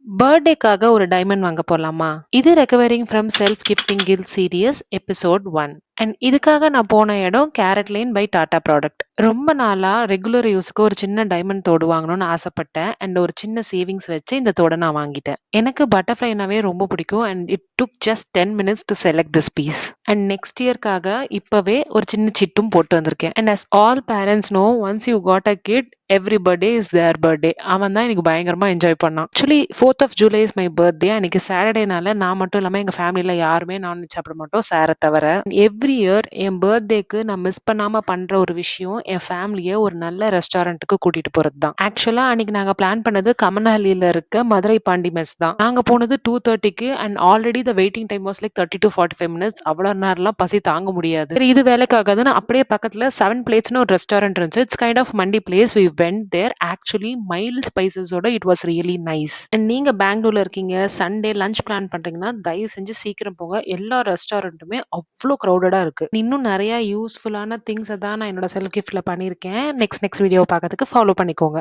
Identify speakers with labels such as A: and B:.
A: பர்த்டேக்காக ஒரு டைமண்ட் வாங்க போலாமா? இது recovering from self gifting guilt series episode 1. And இதுக்காக நான் போன இடம் CaratLane by Tata product. ரொம்ப நாளா ரெகுலர் யூஸ்க்கு ஒரு சின்ன டைமண்ட் தோடு வாங்கணும்னு ஆசைப்பட்டேன். அண்ட் ஒரு சின்ன சேவிங்ஸ் வச்சு இந்த தோடை நான் வாங்கிட்டேன். எனக்கு பட்டர்ஃப்ளைனாவே ரொம்ப பிடிக்கும். And it took just 10 minutes to select this piece. And next இயர்க்காக இப்பவே ஒரு சின்ன சிட்டும் போட்டு வந்திருக்கேன். And as all parents know, once you got a kid, every birthday is their birthday. அவன் தான் எனக்கு பயங்கரமா என்ஜாய் பண்ணான். Actually 4th of July is my birthday. அன்னைக்கு சாட்டர்டேனால நான் மட்டும் இல்லாம எங்க ஃபேமிலியில யாருமே நான்வெஜ் சாப்பிட மாட்டோம், சாரை தவிர. எவ்ரி இயர் என் பர்த்டேக்கு நான் மிஸ் பண்ணாம பண்ற ஒரு விஷயம் என் ஃபேமிலியை ஒரு நல்ல ரெஸ்டாரண்ட்டுக்கு கூட்டிட்டு போறது தான். ஆக்சுவலா அன்னைக்கு நாங்க பிளான் பண்ணது கமனஹள்ளியில இருக்க மதுரை பாண்டி மெஸ் தான். நாங்க போனது 2:30க்கு. And already the waiting time was like 30 to 45 minutes. அவ்வளவு நேரம்லாம் பசி தாங்க முடியாது. சரி, இது வேலைக்காகாதுன்னு அப்படியே பக்கத்துல 7 பிளேட்ஸ்னு ஒரு ரெஸ்டாரண்ட் இருந்துச்சு. இட்ஸ் கைண்ட் ஆஃப் மண்டி place. We went there. Actually mild ஸ்பைசஸோட it was really nice. And நீங்க பெங்களூர்ல இருக்கீங்க, சண்டே லஞ்ச் பிளான் பண்றீங்கன்னா தயவு செஞ்சு சீக்கிரம் போங்க. எல்லா ரெஸ்டாரண்ட்டுமே அவ்வளோ க்ரௌடடா இருக்கு. இன்னும் நிறைய யூஸ்ஃபுல்லான திங்ஸ் தான் நான் என்னோட செல்ஃப் கிஃப்ட்ல பண்ணியிருக்கேன். நெக்ஸ்ட் வீடியோ பார்க்கறதுக்கு ஃபாலோ பண்ணிக்கோங்க.